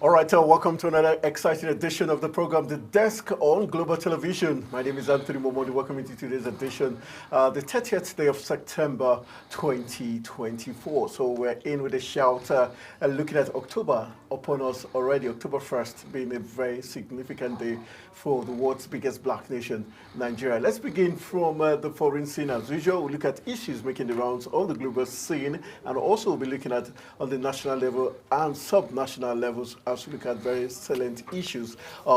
All right, welcome to another exciting edition of the program, The Desk on Global Television. My name is Anthony Momodi. Welcome to today's edition, the 30th day of September 2024. So we're in with a shout, looking at October upon us already, October 1st being a very significant day for the world's biggest black nation, Nigeria. Let's begin from the foreign scene as usual. We'll look at issues making the rounds on the global scene, and also we'll be looking at on the national level and sub-national levels as we look at very salient issues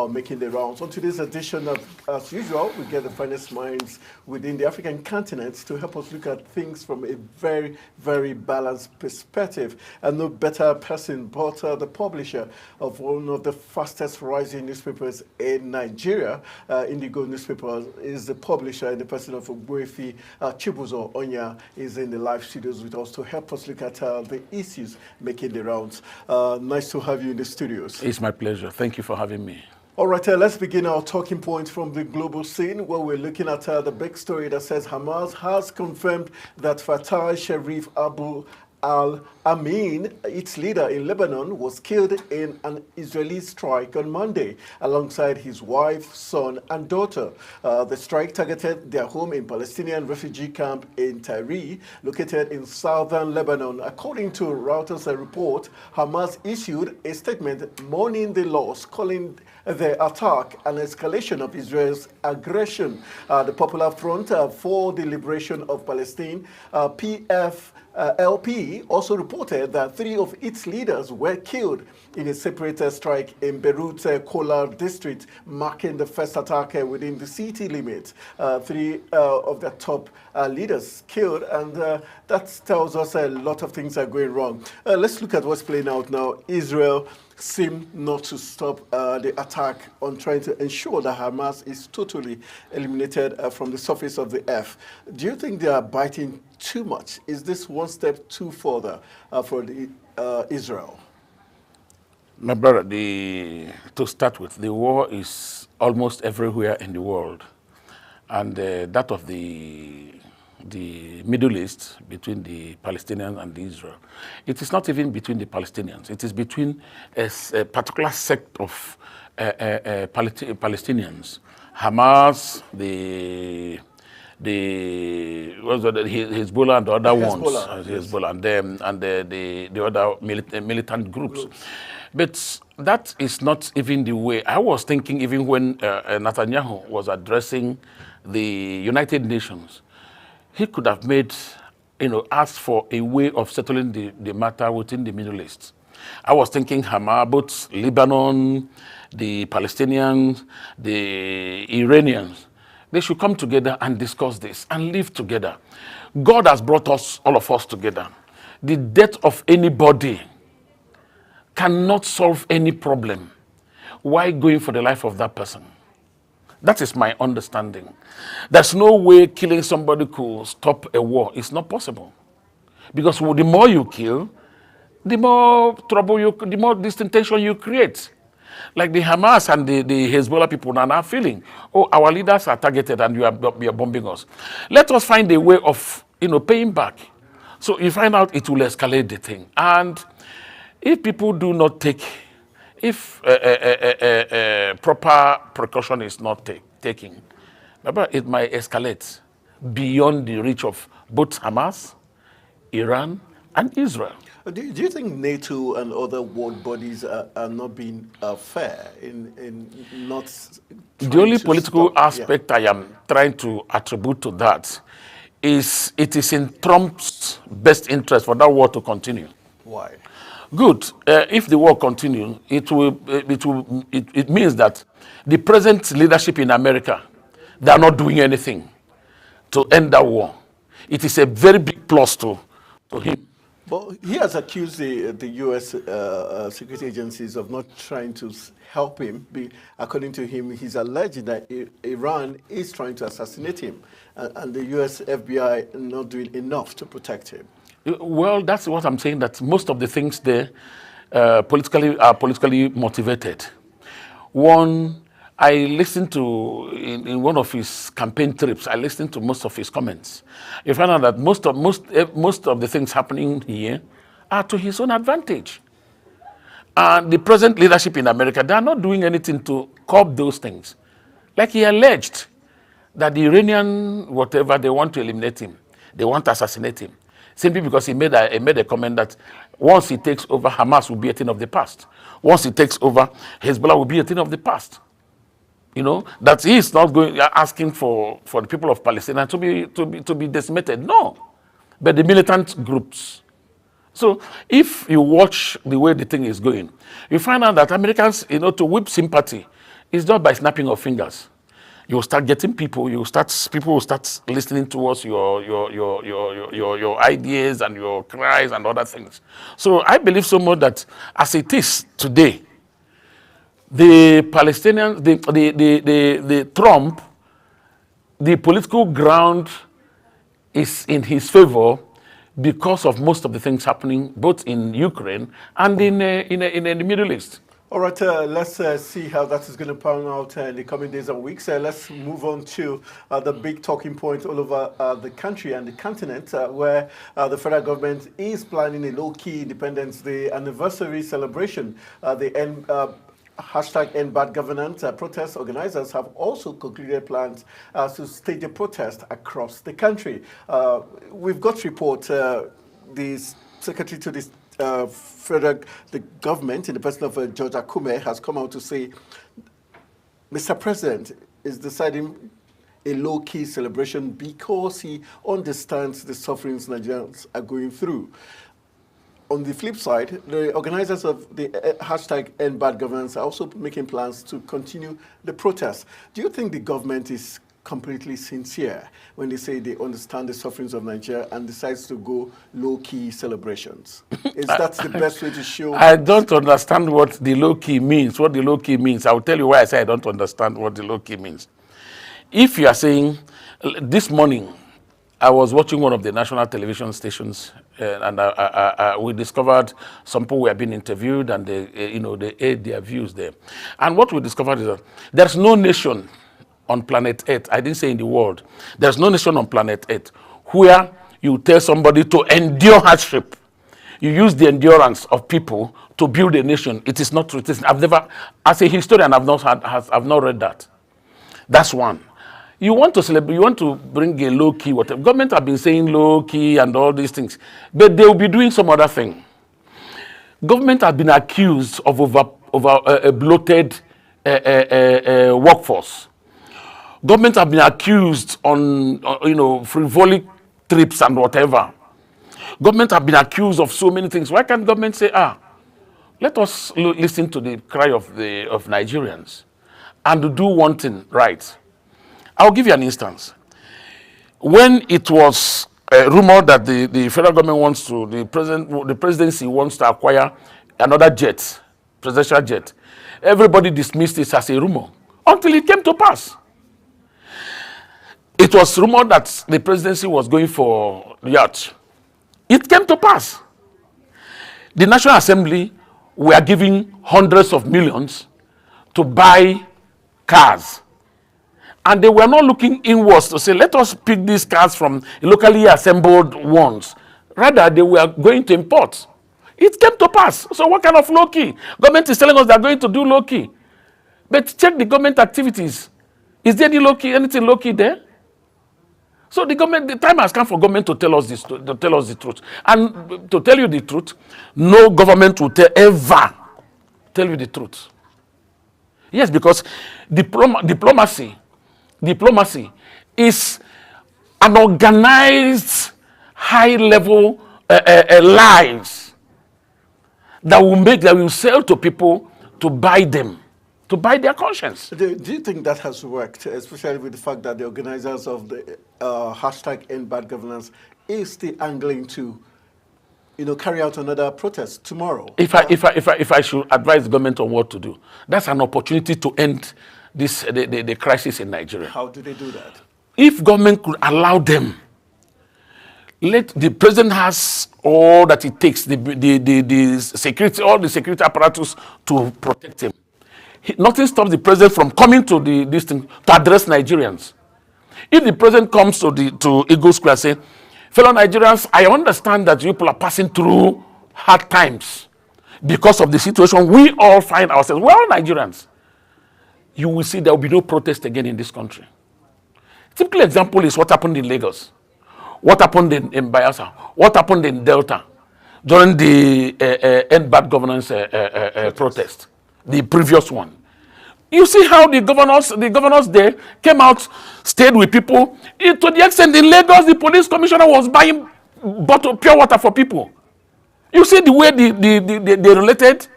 making the rounds. On today's edition, as usual, we get the finest minds within the African continent to help us look at things from a very, very balanced perspective. And no better person but the publisher of one of the fastest rising newspapers in Nigeria, Indigo Newspaper, is the publisher in the person of Ogbuefi Chibuzo Onya is in the live studios with us to help us look at the issues making the rounds. Nice to have you in the studios. It's my pleasure. Thank you for having me. All right, let's begin our talking points from the global scene, where we're looking at the big story that says Hamas has confirmed that Fatah Sharif Abu Al-Amin, its leader in Lebanon, was killed in an Israeli strike on Monday alongside his wife, son, and daughter. The strike targeted their home in Palestinian refugee camp in Tyre, located in southern Lebanon. According to Reuters report, Hamas issued a statement mourning the loss, calling the attack an escalation of Israel's aggression. The Popular Front for the Liberation of Palestine, PFLP, also reported that 3 of its leaders were killed in a separate strike in Beirut Kolar district, marking the first attack within the city limit. 3 of the top leaders killed, and that tells us a lot of things are going wrong. Let's look at what's playing out now. Israel seem not to stop the attack on trying to ensure that Hamas is totally eliminated from the surface of the earth. Do you think they are biting too much? Is this one step too further for Israel? My brother, to start with, the war is almost everywhere in the world. And that of the Middle East, between the Palestinians and Israel, it is not even between the Palestinians. It is between a particular sect of Palestinians. Hamas, Hezbollah and the other ones, Hezbollah and the other militant groups. But that is not even the way. I was thinking even when Netanyahu was addressing the United Nations, he could have made, asked for a way of settling the matter within the Middle East. I was thinking Hamas, both Lebanon, the Palestinians, the Iranians, they should come together and discuss this and live together. God has brought us, all of us, together. The death of anybody cannot solve any problem. Why going for the life of that person? That is my understanding. There's no way killing somebody could stop a war. It's not possible. Because the more you kill, the more trouble the more distension you create. Like the Hamas and the Hezbollah people are now feeling, oh, our leaders are targeted and you are bombing us. Let us find a way of, paying back. So you find out it will escalate the thing. And if people do not take, if proper precaution is not taken, it might escalate beyond the reach of both Hamas, Iran, and Israel. Do you think NATO and other world bodies are not being fair in not? The only political aspect I am trying to attribute to that is it is in Trump's best interest for that war to continue. Why? Good. If the war continues, it means that the present leadership in America, they are not doing anything to end that war. It is a very big plus to him. But he has accused the U.S. security agencies of not trying to help him. According to him, he's alleged that Iran is trying to assassinate him, and the U.S. FBI not doing enough to protect him. Well, that's what I'm saying, that most of the things there are politically motivated. One, I listened to, in one of his campaign trips, I listened to most of his comments. You find out that most of the things happening here are to his own advantage. And the present leadership in America, they are not doing anything to curb those things. Like he alleged that the Iranian, whatever, they want to eliminate him. They want to assassinate him. Simply because he made a comment that once he takes over, Hamas will be a thing of the past. Once he takes over, Hezbollah will be a thing of the past. You know, that he is not going asking for the people of Palestine to be decimated. No. But the militant groups. So if you watch the way the thing is going, you find out that Americans, you know, to whip sympathy is not by snapping of fingers. You'll start getting people will start listening towards your ideas and your cries and other things. So I believe so much that as it is today, the Palestinians, the Trump, the political ground is in his favor because of most of the things happening both in Ukraine and in the Middle East. All right, let's see how that is going to pan out in the coming days and weeks. Let's move on to the big talking point all over the country and the continent, where the federal government is planning a low-key Independence Day anniversary celebration. Hashtag End Bad Governance protest organizers have also concluded plans to stage a protest across the country. We've got reports, the secretary to this the government, in the person of George Akume, has come out to say Mr. President is deciding a low-key celebration because he understands the sufferings Nigerians are going through. On the flip side, the organizers of the hashtag End Bad Governance are also making plans to continue the protest. Do you think the government is completely sincere when they say they understand the sufferings of Nigeria and decides to go low-key celebrations? Is that the best way to show? I don't understand what the low-key means. What the low-key means, I'll tell you why I say I don't understand what the low-key means. If you are saying, this morning, I was watching one of the national television stations, and we discovered some people were being interviewed, and they aired their views there. And what we discovered is that there's no nation on planet Earth, I didn't say in the world, there's no nation on planet Earth where you tell somebody to endure hardship. You use the endurance of people to build a nation. It is not true. I've never, as a historian, I've not read that. That's one. You want to celebrate, you want to bring a low key, whatever. Government have been saying low key and all these things, but they will be doing some other thing. Government have been accused of over a bloated workforce. Government have been accused on frivolic trips and whatever. Government have been accused of so many things. Why can't government say, let us listen to the cry of Nigerians and do one thing right? I'll give you an instance. When it was rumored that the federal government wants to, the presidency wants to acquire another jet, presidential jet, everybody dismissed it as a rumor until it came to pass. It was rumored that the presidency was going for yacht. It came to pass. The National Assembly were giving hundreds of millions to buy cars. And they were not looking inwards to say, let us pick these cars from locally assembled ones. Rather, they were going to import. It came to pass. So what kind of low-key? Government is telling us they're going to do low-key. But check the government activities. Is there anything low-key there? So the time has come for government to tell us the truth. And to tell you the truth, no government will ever tell you the truth. Yes, because diplomacy is an organized, high-level lies that will sell to people to buy them, to buy their conscience. Do you think that has worked, especially with the fact that the organizers of the hashtag End Bad Governance is still angling to, carry out another protest tomorrow? If I should advise the government on what to do, that's an opportunity to end the crisis in Nigeria. How do they do that? If government could allow them, let the president has all that it takes, the security, all the security apparatus to protect him. Nothing stops the president from coming to this thing to address Nigerians. If the president comes to Eagle Square and say, fellow Nigerians, I understand that you people are passing through hard times. because of the situation we all find ourselves, we're all Nigerians, you will see there will be no protest again in this country. Typical example is what happened in Lagos, what happened in Bayelsa, what happened in Delta during the End Bad Governance protest, the previous one. You see how the governors there came out, stayed with people. To the extent in Lagos, the police commissioner was buying bottle pure water for people. You see the way they related.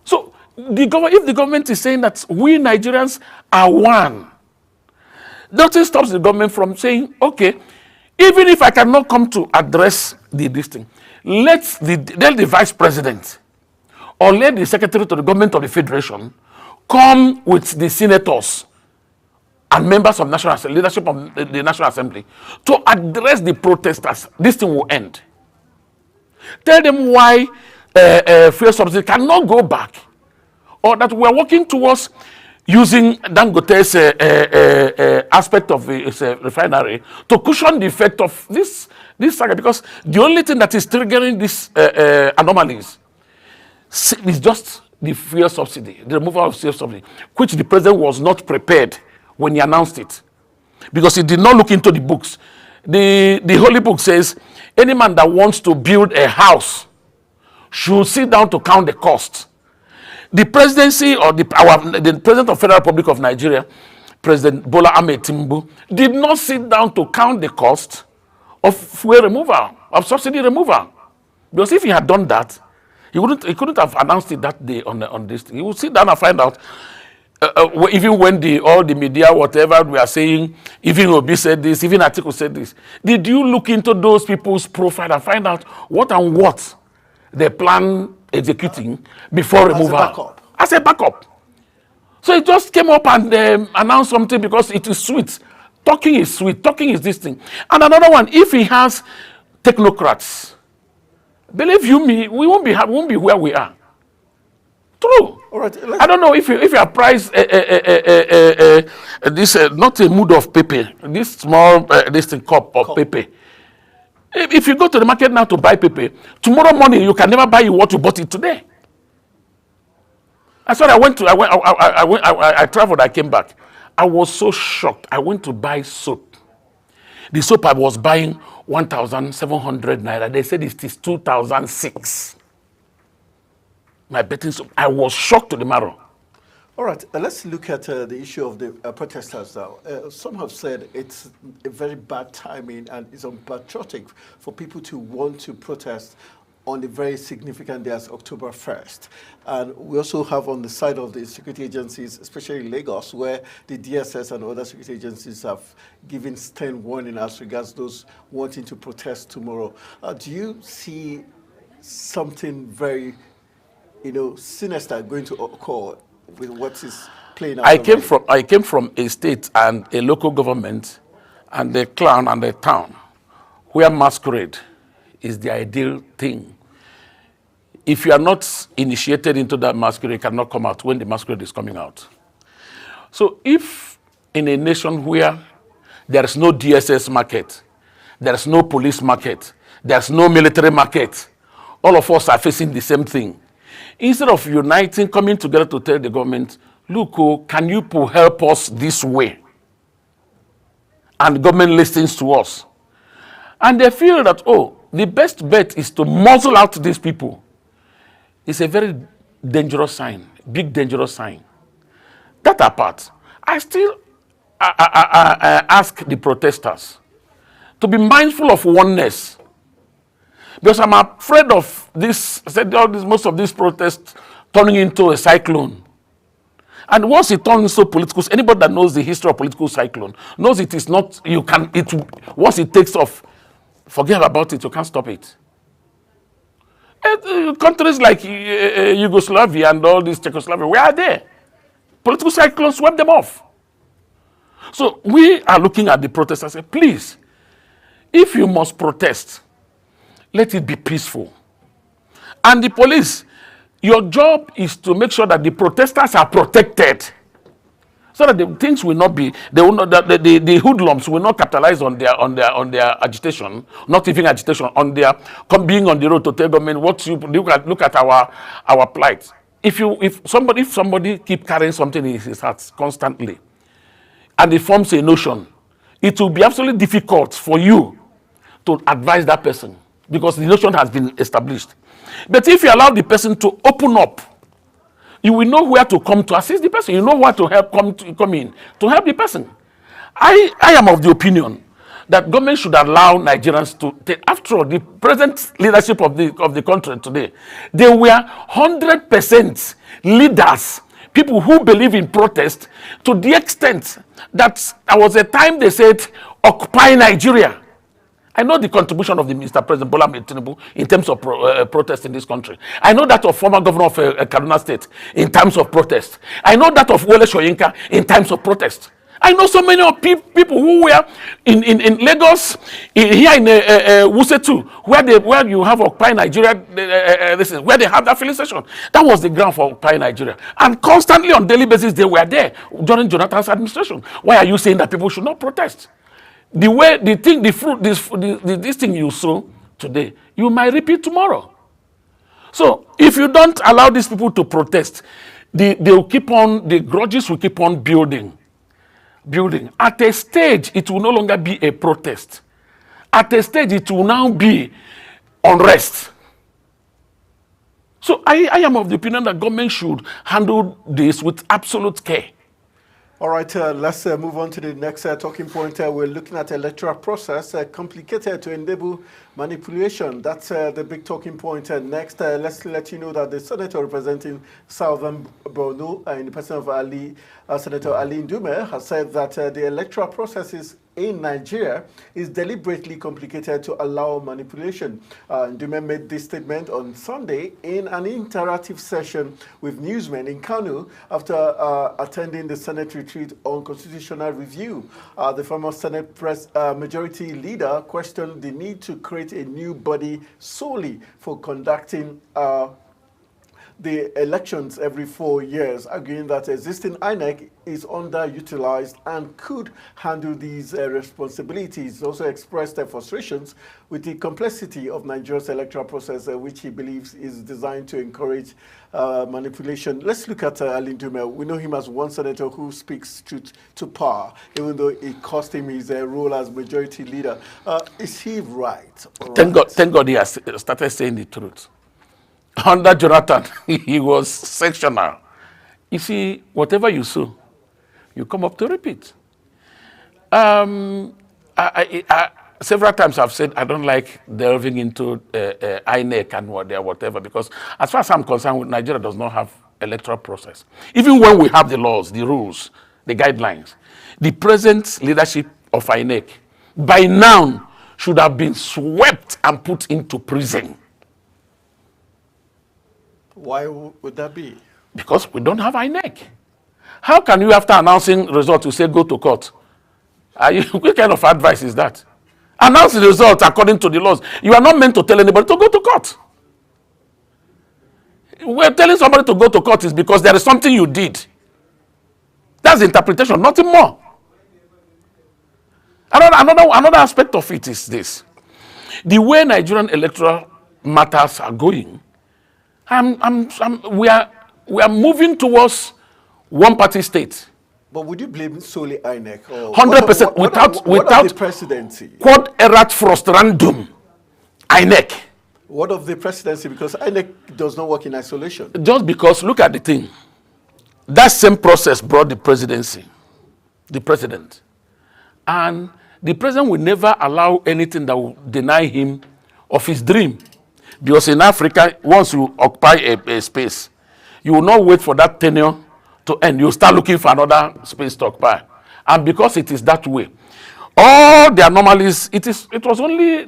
So if the government is saying that we Nigerians are one, nothing stops the government from saying, okay, even if I cannot come to address this thing, let the vice president or let the secretary to the government of the federation come with the senators and members of National Assembly, leadership of the National Assembly, to address the protesters. This thing will end. Tell them why fuel subsidy cannot go back, or that we are working towards using Dangote's aspect of his refinery to cushion the effect of this saga, because the only thing that is triggering these anomalies is just the fuel subsidy, the removal of fuel subsidy, which the president was not prepared when he announced it, because he did not look into the books. The Holy Book says any man that wants to build a house should sit down to count the cost. The presidency or the president of Federal Republic of Nigeria, President Bola Ahmed Tinubu, did not sit down to count the cost of fuel removal, of subsidy removal. Because if he had done that, he couldn't have announced it that day on this thing. He would sit down and find out, even when all the media, whatever we are saying, even Obi said this, even Atiku said this, did you look into those people's profile and find out what and what they plan executing before removal? As a backup. So it just came up and announced something because it is sweet. Talking is sweet. Talking is this thing. And another one, if he has technocrats, believe you me, we won't be where we are. True. All right, I don't know if you apprise this not a mood of paper, this small this thing cup of paper. If you go to the market now to buy paper, tomorrow morning you can never buy what you bought it today. That's what I traveled, I came back. I was so shocked. I went to buy soap. The soap I was buying 1,700 naira. They said it is 2,006. My betting soap. I was shocked to the marrow. All right, let's look at the issue of the protesters now. Some have said it's a very bad timing and it's unpatriotic for people to want to protest on the very significant day as October 1st. And we also have on the side of the security agencies, especially Lagos, where the DSS and other security agencies have given stern warning as regards those wanting to protest tomorrow. Do you see something very, sinister going to occur with what is playing out? I came from a state and a local government and a clan and a town where masquerade is the ideal thing. If you are not initiated into that masquerade, you cannot come out when the masquerade is coming out. So if in a nation where there is no DSS market, there is no police market, there is no military market, all of us are facing the same thing. Instead of uniting, coming together to tell the government, look, can you help us this way? And the government listens to us. And they feel that, the best bet is to muzzle out these people. It's a very dangerous sign, big dangerous sign. That apart, I still ask the protesters to be mindful of oneness. Because I'm afraid of most of these protests turning into a cyclone. And once it turns so political, anybody that knows the history of political cyclone knows it is not, once it takes off, forget about it, you can't stop it. Countries like Yugoslavia and all these Czechoslovakia, we are there. Political cyclones swept them off. So we are looking at the protesters and say, please, if you must protest, let it be peaceful. And the police, your job is to make sure that the protesters are protected. so that the things will not be, they will not, the hoodlums will not capitalize on their agitation, not even agitation, on their being on the road to tell government what you look at our plight. If somebody keep carrying something in his heart constantly, and it forms a notion, it will be absolutely difficult for you to advise that person because the notion has been established. But if you allow the person to open up, you will know where to come to assist the person. You know where to help come in to help the person. I am of the opinion that government should allow Nigerians to take. After all, the present leadership of the country today, they were 100% leaders, people who believe in protest, to the extent that there was a time they said, occupy Nigeria. I know the contribution of the Mr. President Bola Ahmed Tinubu in terms of protest in this country. I know that of former governor of Kaduna State in terms of protest. I know that of Wole Soyinka in terms of protest. I know so many of people who were in Lagos, here in Wuse too, where you have Occupy Nigeria, where they have that filling station. That was the ground for Occupy Nigeria. And constantly on daily basis, they were there during Jonathan's administration. Why are you saying that people should not protest? The way, the thing, the fruit, this thing you sow today, you might reap it tomorrow. So if you don't allow these people to protest, they will keep on, the grudges will keep on building. At a stage, it will no longer be a protest. At a stage, it will now be unrest. So I am of the opinion that government should handle this with absolute care. All right, let's move on to the next talking point. We're looking at electoral process, complicated to enable manipulation. That's the big talking point. Next, let's let you know that the senator representing Southern Borno, in the person of Senator Ali Ndume, has said that the electoral processes in Nigeria is deliberately complicated to allow manipulation. Ndume made this statement on Sunday in an interactive session with newsmen in Kano after attending the Senate retreat on constitutional review. The former Senate majority leader questioned the need to create a new body solely for conducting the elections every 4 years, arguing that existing INEC is underutilized and could handle these responsibilities. He also expressed their frustrations with the complexity of Nigeria's electoral process, which he believes is designed to encourage manipulation. Let's look at Ali Ndume. We know him as one senator who speaks truth to power, even though it cost him his role as majority leader. Is he right? Thank God he has started saying the truth. Under Jonathan, he was sectional. You see, whatever you sow, you come up to repeat. Several times I've said I don't like delving into INEC and whatever, because as far as I'm concerned, Nigeria does not have electoral process. Even when we have the laws, the rules, the guidelines, the present leadership of INEC by now should have been swept and put into prison. Why would that be? Because we don't have INEC. How can you, after announcing results, you say go to court? What kind of advice is that? Announce the result according to the laws. You are not meant to tell anybody to go to court. We're telling somebody to go to court is because there is something you did. That's the interpretation, nothing more. Another aspect of it is this. The way Nigerian electoral matters are going, we are moving towards one-party state. But would you blame solely INEC? 100% without the presidency? Quod erat frustrandum, INEC. What of the presidency? Because INEC does not work in isolation. Just because, look at the thing. That same process brought the presidency, the president. And the president will never allow anything that will deny him of his dream. Because in Africa, once you occupy a space, you will not wait for that tenure to end. You start looking for another space to occupy. And because it is that way, all the anomalies, it was only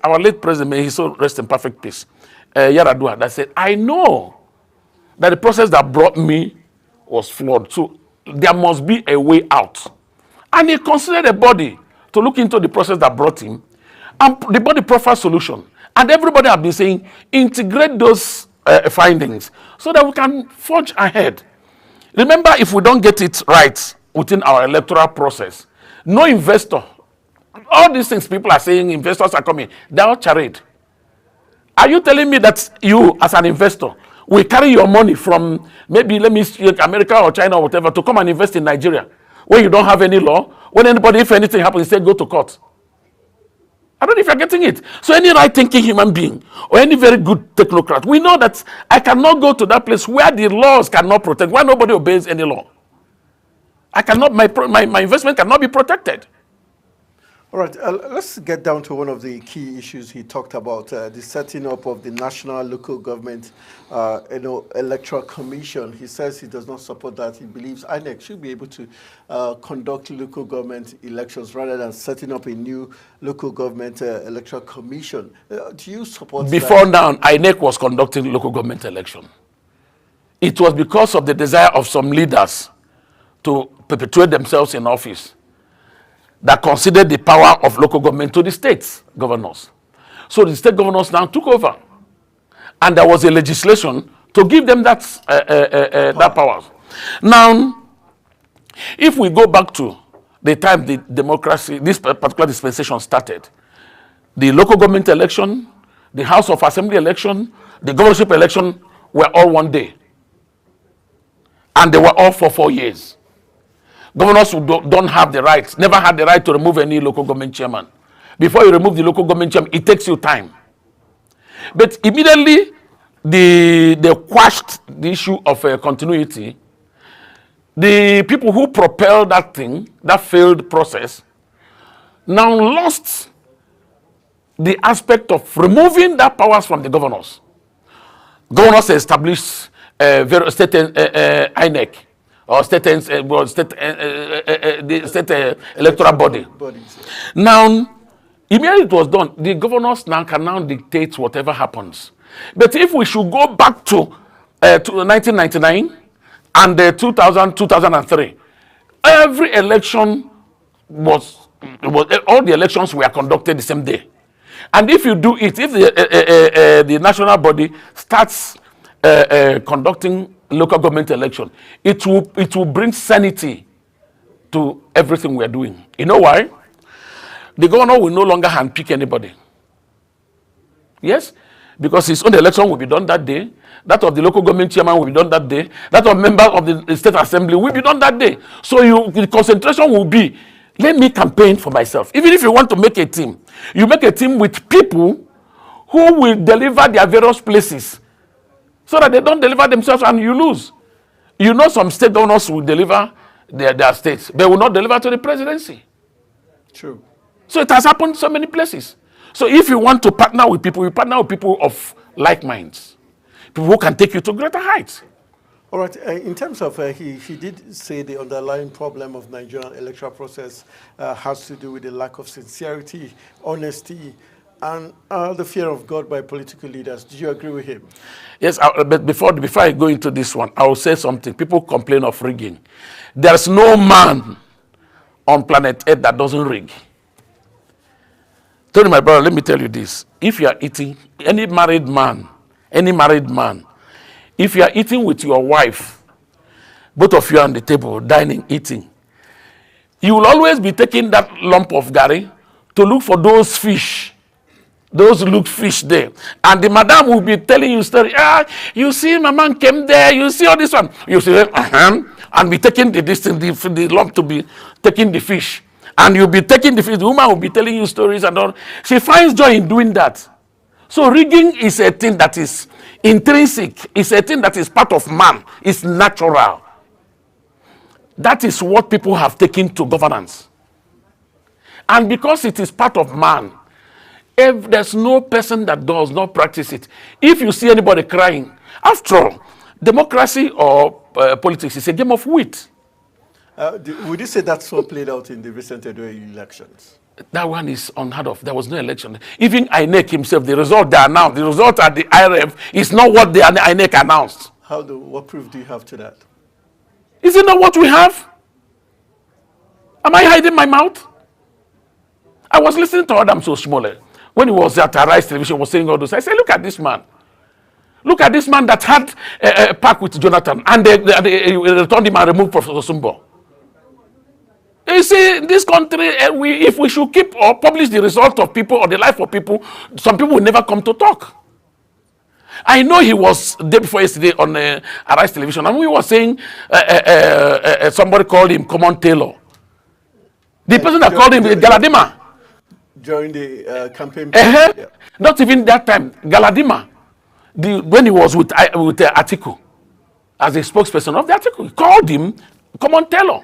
our late president, may he so rest in perfect peace, Yaradua, that said, I know that the process that brought me was flawed. So there must be a way out. And he considered a body to look into the process that brought him, and the body profile solution. And everybody have been saying, integrate those findings so that we can forge ahead. Remember, if we don't get it right, within our electoral process. No investor. All these things people are saying, investors are coming. They're all charade. Are you telling me that you, as an investor, will carry your money from maybe, let me see, America or China or whatever, to come and invest in Nigeria, where you don't have any law? When anybody, if anything happens, say go to court. I don't know if you're getting it. So any right-thinking human being or any very good technocrat, we know that I cannot go to that place where the laws cannot protect, where nobody obeys any law. I cannot, my investment cannot be protected. All right, let's get down to one of the key issues he talked about, the setting up of the National Local Government Electoral Commission. He says he does not support that. He believes INEC should be able to conduct local government elections rather than setting up a new local government electoral commission. Do you support Before that? now, INEC was conducting local government election. It was because of the desire of some leaders to perpetuate themselves in office that considered the power of local government to the state governors. So the state governors now took over. And there was a legislation to give them that, that power. Now, if we go back to the time the democracy, this particular dispensation started, the local government election, the House of Assembly election, the governorship election were all one day. And they were all for 4 years. Governors who don't have the right, never had the right to remove any local government chairman. Before you remove the local government chairman, it takes you time. But immediately, they quashed the issue of continuity. The people who propelled that thing, that failed process, now lost the aspect of removing that powers from the governors. Governors established state INEC, or state electoral body. Now, immediately it was done, the governors now can now dictate whatever happens. But if we should go back to 1999 and 2003, every election was all the elections were conducted the same day. And if you do it, if the national body starts conducting local government election, it will bring sanity to everything we are doing. You know why? The governor will no longer handpick anybody. Yes? Because his own election will be done that day. That of the local government chairman will be done that day. That of members of the state assembly will be done that day. So the concentration will be, let me campaign for myself. Even if you want to make a team, you make a team with people who will deliver their various places, so that they don't deliver themselves and you lose. You know some state governors will deliver their states. They will not deliver to the presidency. True. So it has happened so many places. So if you want to partner with people, you partner with people of like minds. People who can take you to greater heights. All right. In terms of, he did say the underlying problem of Nigerian electoral process has to do with the lack of sincerity, honesty, and the fear of God by political leaders. Do you agree with him? Yes, but before I go into this one, I will say something. People complain of rigging. There's no man on planet Earth that doesn't rig. Tell my brother, let me tell you this. If you are eating, any married man, if you are eating with your wife, both of you on the table, dining, eating, you will always be taking that lump of gari to look for those fish. Those look fish there. And the madam will be telling you story. You see, my man came there. You see all this one. You see, and be taking the lump to be taking the fish. And you'll be taking the fish. The woman will be telling you stories and all. She finds joy in doing that. So rigging is a thing that is intrinsic. It's a thing that is part of man. It's natural. That is what people have taken to governance. And because it is part of man, if there's no person that does not practice it, if you see anybody crying, after all, democracy or politics is a game of wit. Would you say that's what played out in the recent elections? That one is unheard of. There was no election. Even INEC himself, the result they announced, the result at the IRF is not what the INEC announced. What proof do you have to that? Is it not what we have? Am I hiding my mouth? I was listening to Adams Oshimole. When he was at Arise Television, was saying all those, I said, look at this man. Look at this man that had a pact with Jonathan, and they returned him and removed Professor Sumbo. you see, in this country, if we should keep or publish the result of people or the life of people, some people will never come to talk. I know he was day before yesterday on Arise Television, and we were saying somebody called him Common Taylor. The person that called him Galadima. During the campaign. Yeah. Not even that time. Galadima, when he was with Atiku, as a spokesperson of the Atiku, he called him Common Taylor.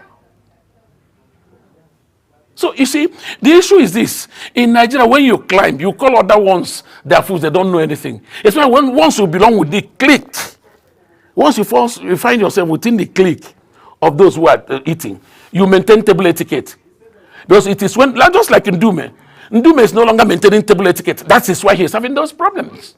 So you see, the issue is this. In Nigeria, when you climb, you call other ones their fools, they don't know anything. It's when once you belong with the clique, once you find yourself within the clique of those who are eating, you maintain table etiquette. Because it is when, just like Ndume, Ndume is no longer maintaining table etiquette. That is why he's having those problems.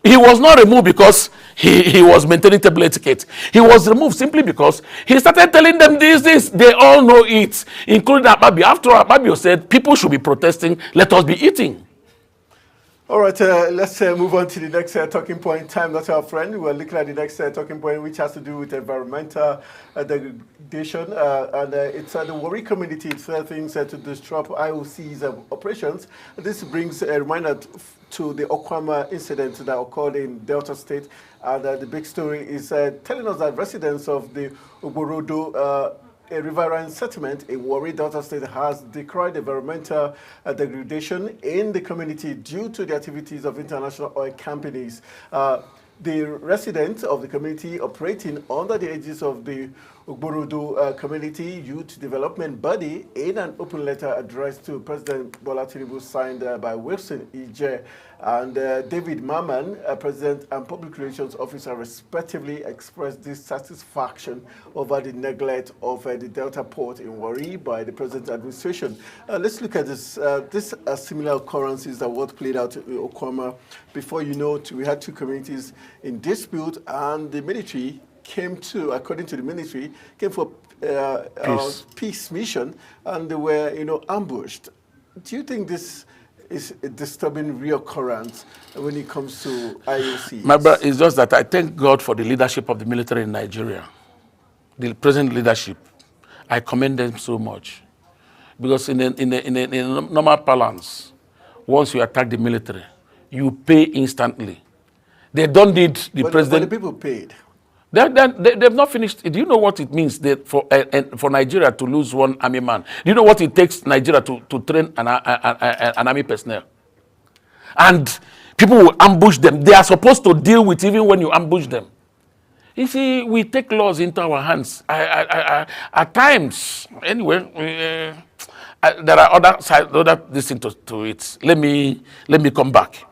He was not removed because he was maintaining table etiquette. He was removed simply because he started telling them this. They all know it, including Akpabio. After all, Akpabio said people should be protesting, let us be eating. All right, let's move on to the next talking point. Time, not our friend. We're looking at the next talking point, which has to do with environmental degradation. And it's the Warri community things to disrupt IOC's operations. This brings a reminder to the Okwama incident that occurred in Delta State. And the big story is telling us that residents of the Uborodo a riverine settlement in Warri, Delta State, has decried environmental degradation in the community due to the activities of international oil companies. The residents of the community operating under the aegis of the Uborodo Community Youth Development Body in an open letter addressed to President Bola Tinubu signed by Wilson Ije and David Maman, President and Public Relations Officer, respectively, expressed dissatisfaction over the neglect of the Delta Port in Warri by the President's administration. Let's look at this. This similar occurrences that what played out in Okwama. Before you know it, we had two communities in dispute, and the military came to, according to the military, came for peace mission, and they were, ambushed. Do you think this is a disturbing reoccurrence when it comes to IOC? My brother, it's just that I thank God for the leadership of the military in Nigeria, the present leadership. I commend them so much, because in a normal balance, once you attack the military, you pay instantly. They don't need the president. But the people paid. They've not finished. Do you know what it means for Nigeria to lose one army man? Do you know what it takes Nigeria to train an army personnel? And people will ambush them. They are supposed to deal with even when you ambush them. You see, we take laws into our hands. At times, anyway, there are other listen to it. Let me come back.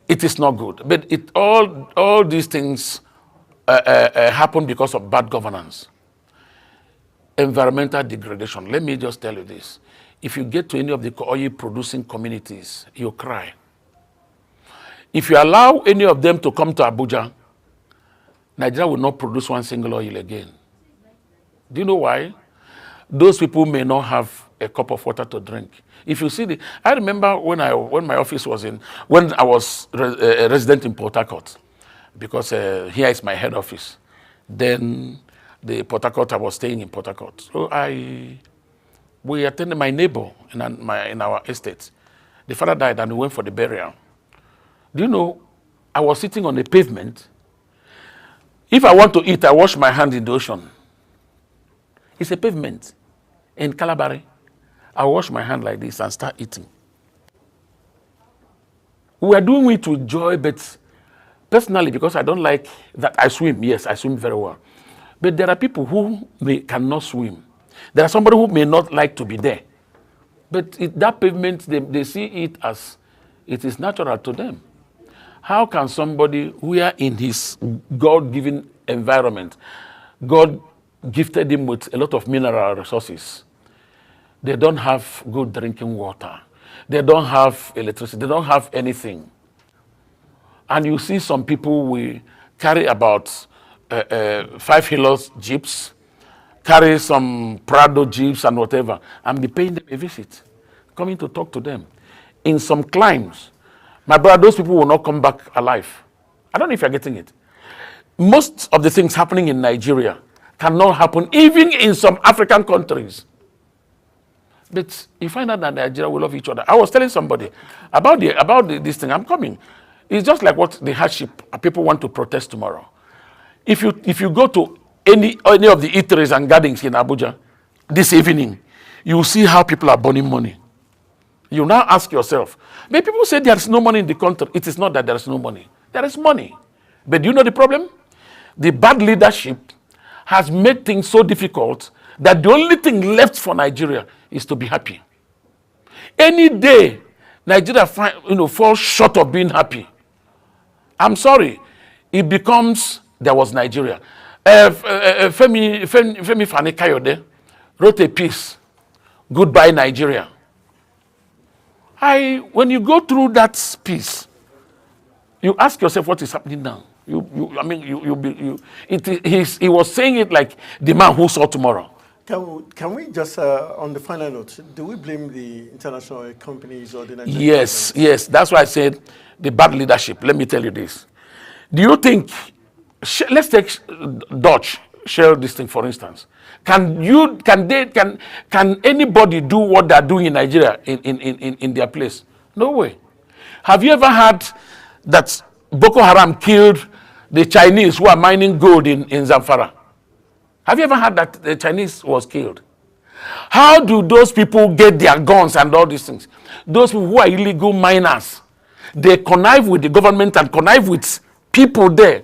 It is not good. But all these things happen because of bad governance. Environmental degradation. Let me just tell you this. If you get to any of the oil producing communities, you cry. If you allow any of them to come to Abuja, Nigeria will not produce one single oil again. Do you know why? Those people may not have a cup of water to drink. If you see I remember when my office was when I was a resident in Port Harcourt, because here is my head office. Then the Port Harcourt, I was staying in Port Harcourt. So we attended my neighbor in our estate. The father died and we went for the burial. Do you know, I was sitting on the pavement. If I want to eat, I wash my hand in the ocean. It's a pavement in Calabari. I wash my hand like this and start eating. We are doing it with joy, but personally, because I don't like that I swim. Yes, I swim very well. But there are people who cannot swim. There are somebody who may not like to be there. But that pavement, they see it as it is natural to them. How can somebody who are in his God-given environment, God gifted him with a lot of mineral resources, they don't have good drinking water, they don't have electricity, they don't have anything. And you see some people will carry about 5 Hilux jeeps, carry some Prado jeeps and whatever, and be paying them a visit, coming to talk to them. In some climes, my brother, those people will not come back alive. I don't know if you're getting it. Most of the things happening in Nigeria cannot happen, even in some African countries. But you find out that Nigeria will love each other. I was telling somebody about this thing. I'm coming. It's just like what the hardship people want to protest tomorrow. If you go to any of the eateries and gardens in Abuja this evening, you will see how people are burning money. You now ask yourself, but people say there is no money in the country. It is not that there is no money. There is money. But do you know the problem? The bad leadership has made things so difficult that the only thing left for Nigeria is to be happy. Any day Nigeria falls short of being happy, I'm sorry, it becomes there was Nigeria. Femi Fani Kayode wrote a piece, Goodbye Nigeria. When you go through that piece, you ask yourself what is happening now. He was saying it like the man who saw tomorrow. Can we just, on the final note, do we blame the international companies or the Nigerian Yes, that's why I said the bad leadership. Let me tell you this. Do you think, let's take Dutch Shell this thing for instance. Can anybody do what they're doing in Nigeria in their place? No way. Have you ever heard that Boko Haram killed the Chinese who are mining gold in Zamfara? Have you ever heard that the Chinese was killed? How do those people get their guns and all these things? Those people who are illegal miners, they connive with the government and connive with people there.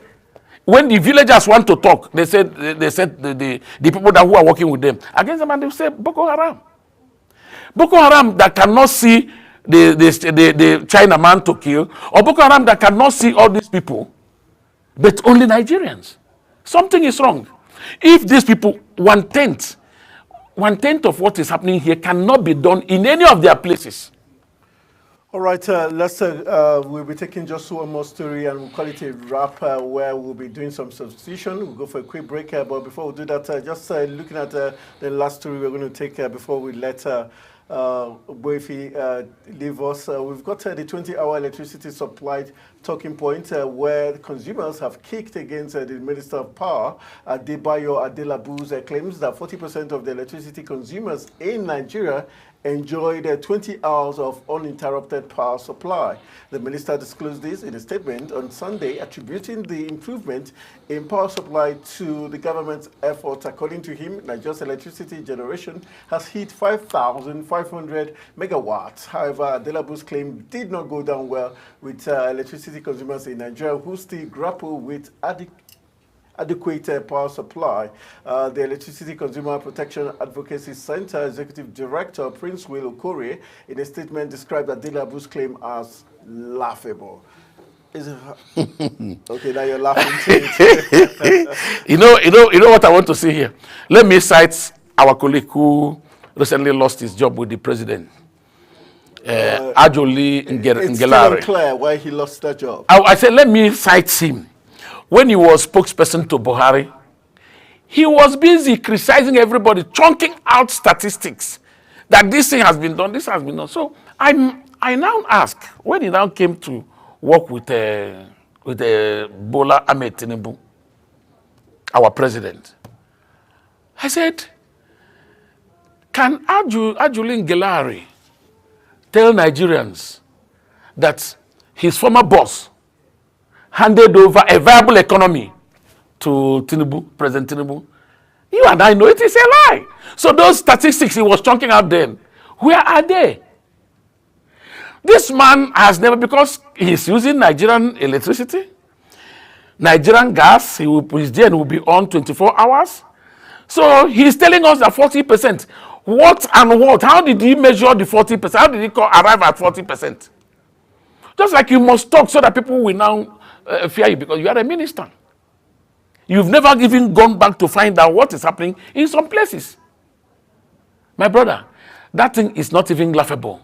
When the villagers want to talk, they said the people who are working with them against them, and they say Boko Haram. Boko Haram that cannot see the China man to kill, or Boko Haram that cannot see all these people, but only Nigerians. Something is wrong. If these people, one tenth of what is happening here cannot be done in any of their places. All right, we'll be taking just one more story and we'll call it a wrap where we'll be doing some substitution. We'll go for a quick break, but before we do that, just looking at the last story we're going to take before we let Boefi leave us. We've got the 20-hour electricity supply talking point where consumers have kicked against the Minister of Power, Adebayo Adelabu's claims that 40% of the electricity consumers in Nigeria enjoyed 20 hours of uninterrupted power supply. The minister disclosed this in a statement on Sunday, attributing the improvement in power supply to the government's efforts. According to him, Nigeria's electricity generation has hit 5,500 megawatts. However, Adelabu's claim did not go down well with electricity consumers in Nigeria who still grapple with adequate power supply. The Electricity Consumer Protection Advocacy Center Executive Director Prince Will Okorie, in a statement, described Adelabu's claim as laughable. Okay, now you're laughing too. You know what I want to see here. Let me cite our colleague who recently lost his job with the president. Ajuli Ngelare. It's still unclear why he lost that job. I said, let me cite him. When he was spokesperson to Buhari, he was busy criticizing everybody, chunking out statistics that this thing has been done, this has been done. So I now ask, when he now came to work with Bola Ahmed Tinubu, our president, I said, can Ajuli Ngelare tell Nigerians that his former boss handed over a viable economy to Tinubu, President Tinubu? You and I know it is a lie. So those statistics he was chunking out then, where are they? This man has never, because he's using Nigerian electricity, Nigerian gas, his gen will be on 24 hours. So he's telling us that 40%. What and what? How did he measure the 40%? How did he arrive at 40%? Just like you must talk so that people will now fear you because you are a minister. You've never even gone back to find out what is happening in some places. My brother, that thing is not even laughable.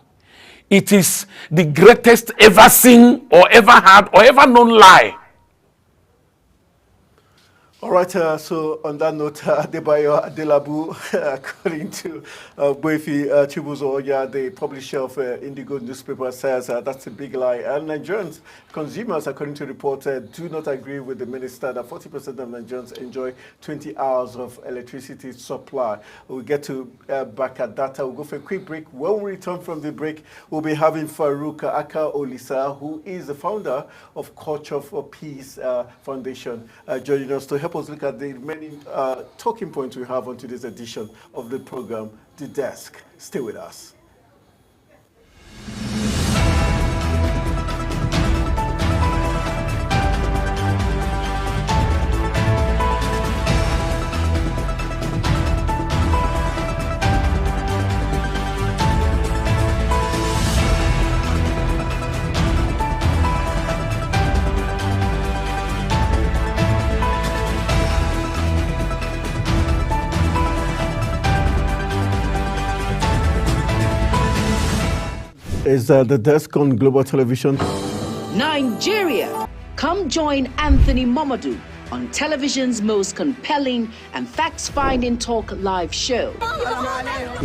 It is the greatest ever seen or ever had or ever known lie. All right, so on that note, Adebayo Adelabu, according to Boefi Chibuzo, the publisher of Indigo newspaper, says that's a big lie. And Nigerians, consumers, according to report, do not agree with the minister that 40% of Nigerians enjoy 20 hours of electricity supply. We'll get to back at that. We'll go for a quick break. When we return from the break, we'll be having Farouk Aka Olisa, who is the founder of Culture for Peace Foundation, joining us to help us look at the many talking points we have on today's edition of the program, The Desk. Stay with us. Is The Desk on Global Television. Nigeria. Come join Anthony Momodu on television's most compelling and facts-finding talk live show.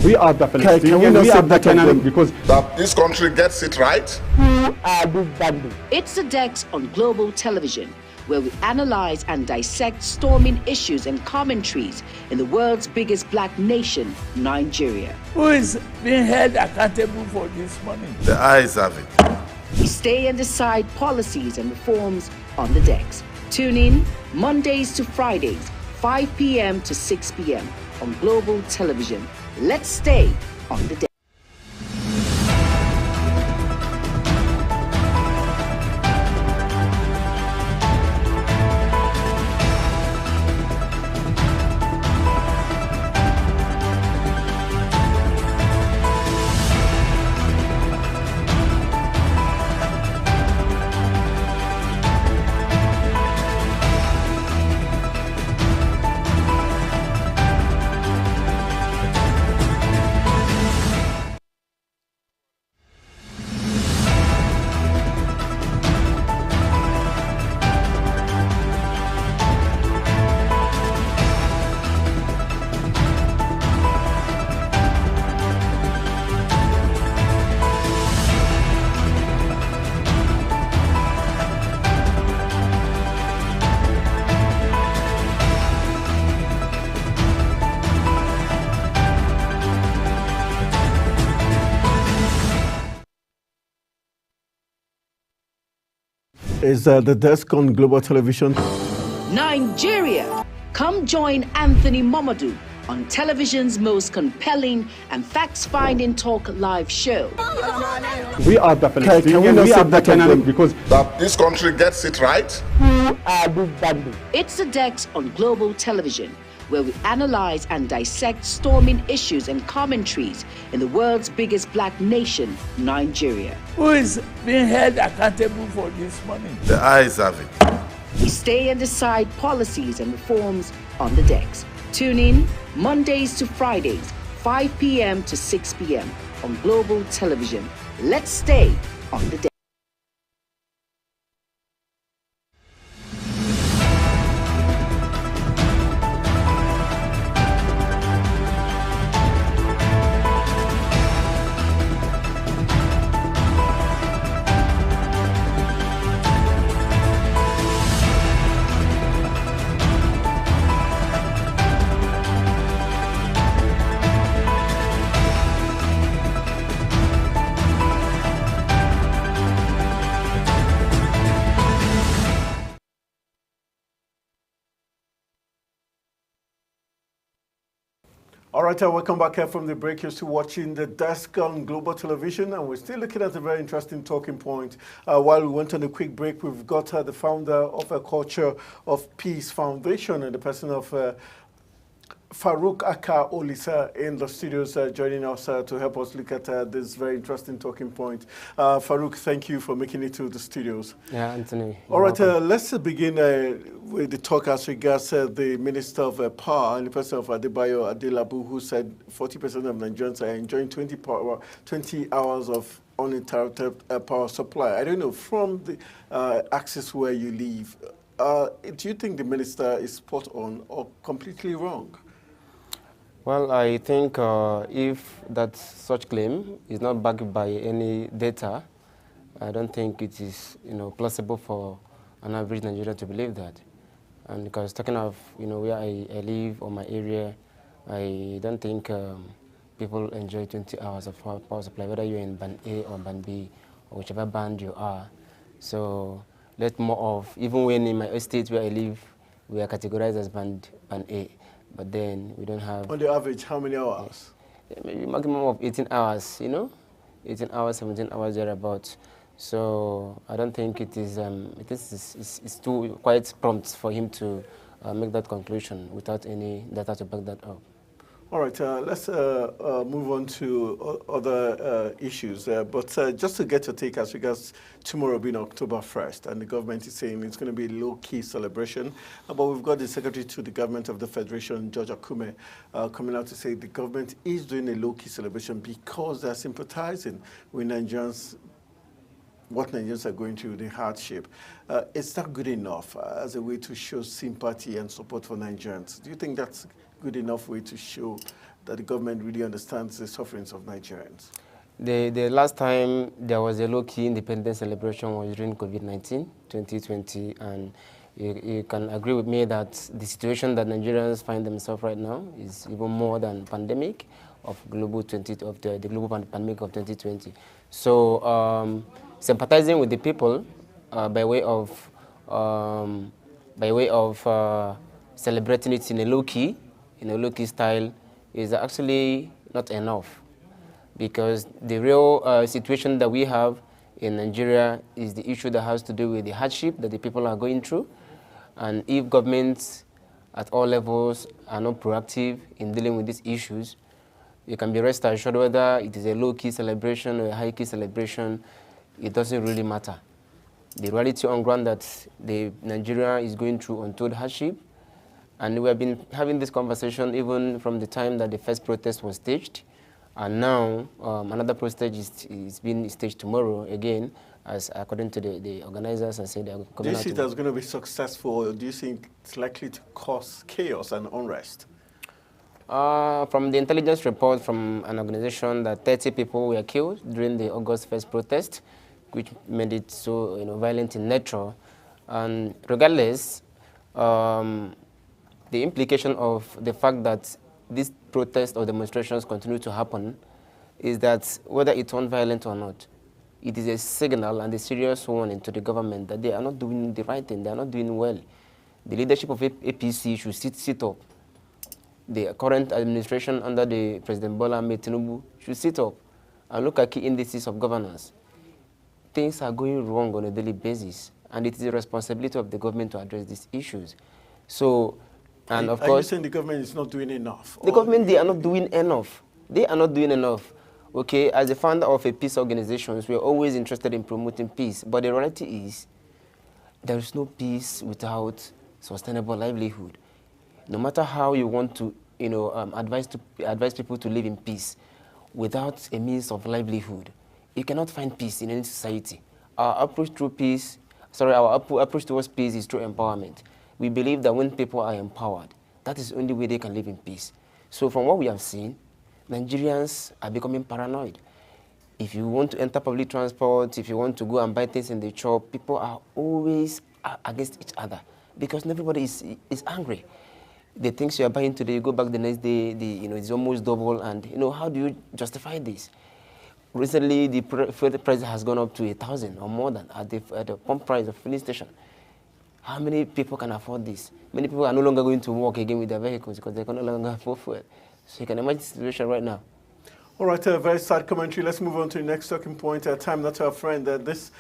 We are the Palestinians, we are the Canaanites, because that this country gets it right. who are these bandits? It's The Desk on Global Television, where we analyze and dissect storming issues and commentaries in the world's biggest black nation, Nigeria. Who is being held accountable for this money? The eyes have it. We stay and decide policies and reforms on The Desk. Tune in Mondays to Fridays, 5 p.m. to 6 p.m. on Global Television. Let's stay on The Desk. Is The Desk on Global Television. Nigeria. Come join Anthony Momodu on television's most compelling and facts-finding talk live show. We are the Palestinians, we are the Canaanites, because That this country gets it right. who are these bandits? It's The Desk on Global Television, where we analyze and dissect storming issues and commentaries in the world's biggest black nation, Nigeria. Who is being held accountable for this money? The eyes have it. We stay and decide policies and reforms on The Desk. Tune in Mondays to Fridays, 5 p.m. to 6 p.m. on Global Television. Let's stay on The Desk. All right, welcome back here from the break. You're still watching The Desk on Global Television, and we're still looking at a very interesting talking point. While we went on a quick break, we've got the founder of a Culture of Peace Foundation and the person of Farouk Aka Olisa in the studios joining us to help us look at this very interesting talking point. Farouk, thank you for making it to the studios. Yeah, Anthony. All right, let's begin with the talk as regards the Minister of Power and the person of Adebayo Adelabu, who said 40% of Nigerians are enjoying 20 hours of uninterrupted power supply. I don't know, from the axis where you live, Do you think the minister is spot on or completely wrong? Well, I think if that such claim is not backed by any data, I don't think it is, plausible for an average Nigerian to believe that. And because talking of, where I live or my area, I don't think people enjoy 20 hours of power supply, whether you're in band A or band B or whichever band you are. So let more of, even when in my estate where I live, we are categorized as band A, but then we don't have. On the average, how many hours? Maybe maximum of 18 hours, 18 hours, 17 hours thereabouts. So I don't think it is, it's too quite prompt for him to make that conclusion without any data to back that up. All right, let's move on to other issues. But just to get your take as regards tomorrow being October 1st, and the government is saying it's going to be a low-key celebration. But we've got the Secretary to the Government of the Federation, George Akume, coming out to say the government is doing a low-key celebration because they're sympathizing with Nigerians, what Nigerians are going through, the hardship. Is that good enough as a way to show sympathy and support for Nigerians? Do you think that's good enough way to show that the government really understands the sufferings of Nigerians? The last time there was a low-key independence celebration was during COVID-19, 2020, and you can agree with me that the situation that Nigerians find themselves right now is even more than pandemic of the global pandemic of 2020. So sympathizing with the people by way of celebrating it in a low-key style is actually not enough, because the real situation that we have in Nigeria is the issue that has to do with the hardship that the people are going through. And if governments at all levels are not proactive in dealing with these issues, you can be rest assured whether it is a low-key celebration or a high-key celebration, it doesn't really matter. The reality on ground that Nigeria is going through untold hardship, and we have been having this conversation even from the time that the first protest was staged, and now another protest is being staged tomorrow again, as according to the organizers and say they are coming. Do you see that's going to be successful, or do you think it's likely to cause chaos and unrest? From the intelligence report from an organization that 30 people were killed during the August 1st protest, which made it so violent in nature. And regardless, the implication of the fact that these protests or demonstrations continue to happen is that whether it turns violent or not, it is a signal and a serious warning to the government that they are not doing the right thing, they are not doing well. The leadership of APC should sit up. The current administration under the President Bola Ahmed Tinubu should sit up and look at key indices of governance. Things are going wrong on a daily basis, and it is the responsibility of the government to address these issues. So, and of course, are you saying the government is not doing enough? The government, they are not doing enough. They are not doing enough. Okay, as a founder of a peace organization, we are always interested in promoting peace. But the reality is, there is no peace without sustainable livelihood. No matter how you want to, advise people to live in peace, without a means of livelihood, you cannot find peace in any society. Our approach towards peace is through empowerment. We believe that when people are empowered, that is the only way they can live in peace. So from what we have seen, Nigerians are becoming paranoid. If you want to enter public transport, if you want to go and buy things in the shop, people are always against each other because everybody is angry. The things you are buying today, you go back the next day, it's almost double, and how do you justify this? Recently, the price has gone up to 1,000 or more than at the pump price of filling station. How many people can afford this? Many people are no longer going to work again with their vehicles because they can no longer afford fuel. So you can imagine the situation right now. All right, very sad commentary. Let's move on to the next talking point. Time not our friend. Let's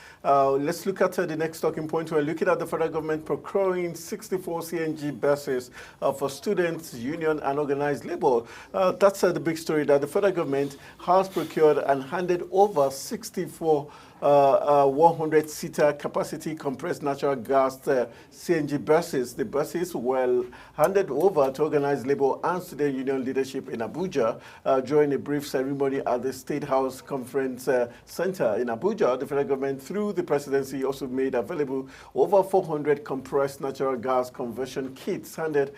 look at the next talking point. We're looking at the federal government procuring 64 CNG buses for students, union, and organized labor. That's the big story, that the federal government has procured and handed over 64 100-seater capacity compressed natural gas CNG buses. The buses were handed over to organized labor and student union leadership in Abuja during a brief ceremony ceremony at the State House Conference Center in Abuja. The federal government, through the presidency, also made available over 400 compressed natural gas conversion kits handed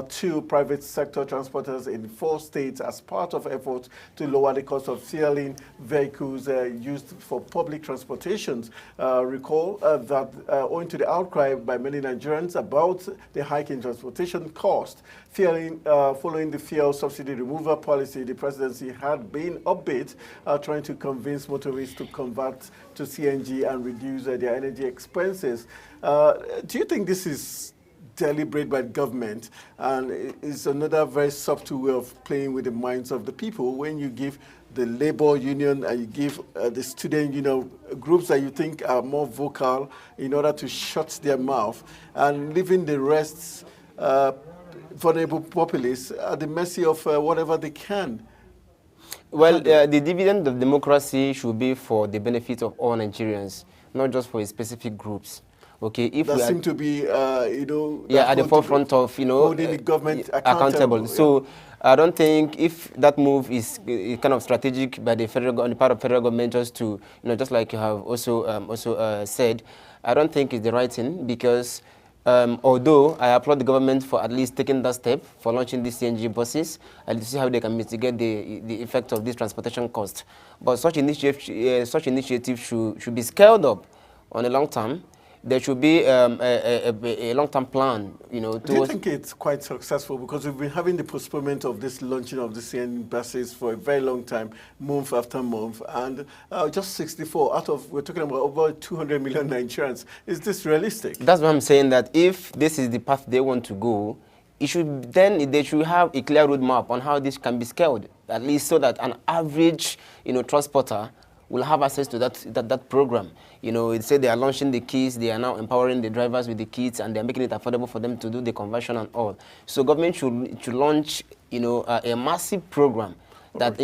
to private sector transporters in 4 states as part of efforts to lower the cost of fueling vehicles used for public transportation. Recall that owing to the outcry by many Nigerians about the hike in transportation cost, following the fuel subsidy removal policy, the presidency had been upbeat, trying to convince motorists to convert to CNG and reduce their energy expenses. Do you think this is deliberate by the government, and it's another very subtle way of playing with the minds of the people when you give the labor union and you give the student, groups that you think are more vocal in order to shut their mouth, and leaving the rest vulnerable populace at the mercy of whatever they can? Well, the dividend of democracy should be for the benefit of all Nigerians, not just for specific groups. Okay, if that we seem to be, at the forefront of, holding the government accountable. Yeah. So I don't think if that move is kind of strategic by the on the part of federal government, just to, just like you have also said, I don't think it's the right thing, because although I applaud the government for at least taking that step for launching these CNG buses and to see how they can mitigate the effect of this transportation cost, but such initiative should be scaled up on a long term. There should be a long-term plan, Do you think it's quite successful? Because we've been having the postponement of this launching of the CN buses for a very long time, month after month, and just 64 out of, we're talking about over 200 million Nigerians. Is this realistic? That's what I'm saying, that if this is the path they want to go, they should have a clear roadmap on how this can be scaled, at least so that an average, transporter will have access to that program. It said they are launching the kits, they are now empowering the drivers with the kits, and they're making it affordable for them to do the conversion and all. So government should launch, a massive program that,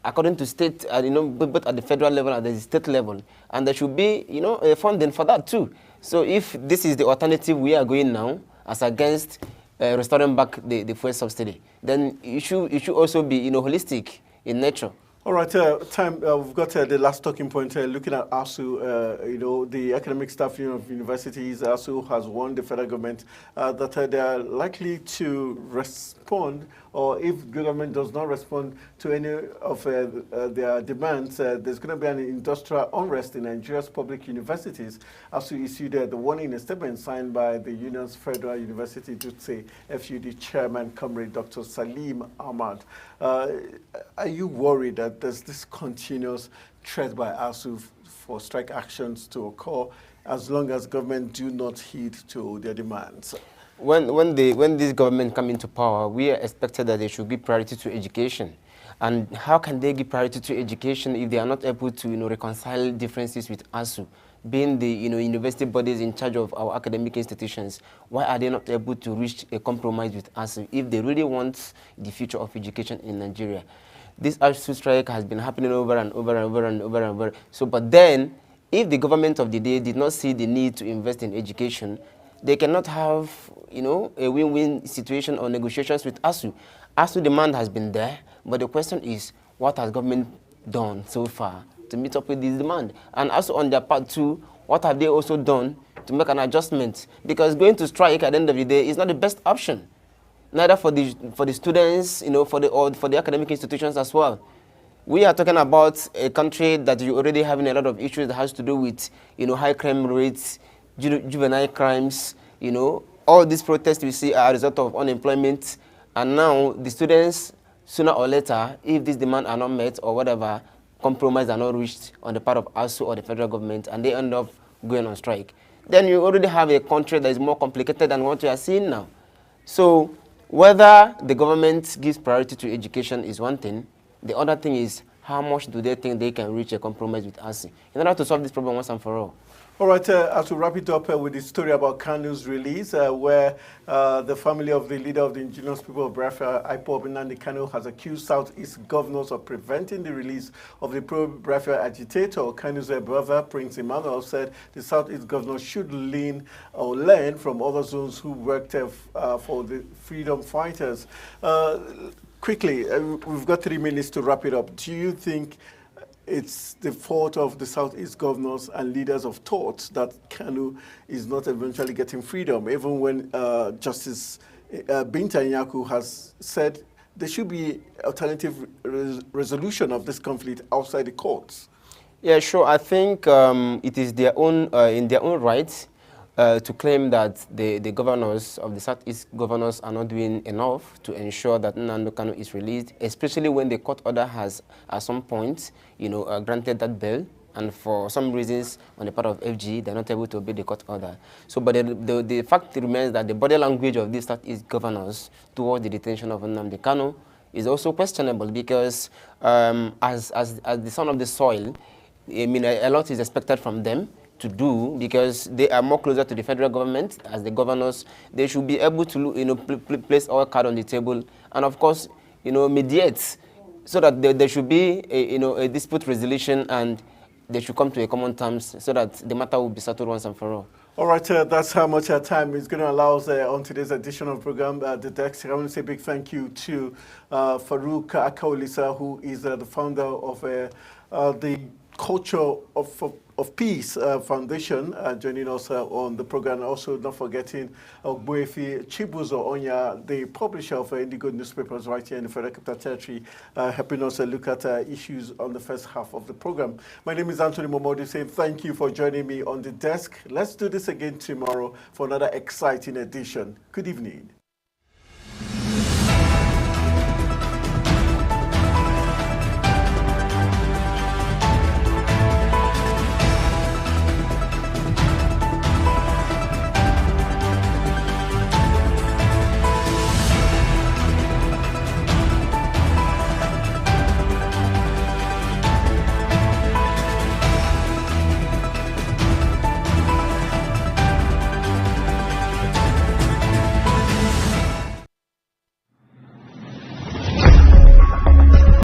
according to state, both at the federal level and at the state level, and there should be, a funding for that too. So if this is the alternative we are going now, as against restoring back the fuel subsidy, then it should also be, holistic in nature. All right, we've got the last talking point, looking at ASUU, the Academic Staff Union of Universities. ASUU has warned the federal government that they are likely to respond, or if government does not respond to any of their demands, there's going to be an industrial unrest in Nigeria's public universities. ASUU issued the warning in a statement signed by the union's Federal University Dutse FUD chairman, Comrade Dr. Salim Ahmad. Are you worried that there's this continuous threat by ASUU for strike actions to occur as long as government do not heed to their demands? When this government come into power, we are expected that they should give priority to education. And how can they give priority to education if they are not able to reconcile differences with ASUU? Being the university bodies in charge of our academic institutions, why are they not able to reach a compromise with ASUU if they really want the future of education in Nigeria? This ASUU strike has been happening over and over and over and over and over. So, but then, if the government of the day did not see the need to invest in education, they cannot have, a win-win situation or negotiations with ASUU. ASUU demand has been there, but the question is, what has government done so far to meet up with this demand? And also on their part too, what have they also done to make an adjustment? Because going to strike at the end of the day is not the best option, neither for the students, for the academic institutions as well. We are talking about a country that you already having a lot of issues that has to do with, high crime rates, juvenile crimes, all these protests we see are a result of unemployment. And now the students, sooner or later, if these demands are not met or whatever, compromise are not reached on the part of ASUU or the federal government, and they end up going on strike, then you already have a country that is more complicated than what we are seeing now. So whether the government gives priority to education is one thing. The other thing is, how much do they think they can reach a compromise with ASUU in order to solve this problem once and for all? All right, as we wrap it up with the story about Kanu's release, where the family of the leader of the indigenous people of Biafra, IPOB Nnamdi Kanu, has accused Southeast governors of preventing the release of the pro-Biafra agitator. Kanu's brother, Prince Emmanuel, said the Southeast governors should learn from other zones who worked for the freedom fighters. quickly, we've got 3 minutes to wrap it up. Do you think it's the fault of the Southeast governors and leaders of thought that Kanu is not eventually getting freedom, even when Justice Binta Nyako has said there should be alternative resolution of this conflict outside the courts? Yeah, sure. I think it is their own, in their own right to claim that the governors of the Southeast governors are not doing enough to ensure that Nnamdi Kanu is released, especially when the court order has, at some point, granted that bail. And for some reasons, on the part of FG, they're not able to obey the court order. So, but the fact remains that the body language of these Southeast governors towards the detention of Nnamdi Kanu is also questionable because as the son of the soil, I mean, a lot is expected from them to do because they are more closer to the federal government as the governors. They should be able to, place all cards on the table and, of course, mediate so that there should be a dispute resolution and they should come to a common terms so that the matter will be settled once and for all. All right, that's how much our time is going to allow us on today's edition of the program, The Desk. I want to say a big thank you to Farouk Akaolisa, who is the founder of the Culture of Peace Foundation, joining us on the program. Also, not forgetting Ogbuefi Chibuzo Onya, the publisher of Indigo newspapers right here in the Federal Capital Territory, helping us look at issues on the first half of the program. My name is Anthony Momodu, saying thank you for joining me on The Desk. Let's do this again tomorrow for another exciting edition. Good evening.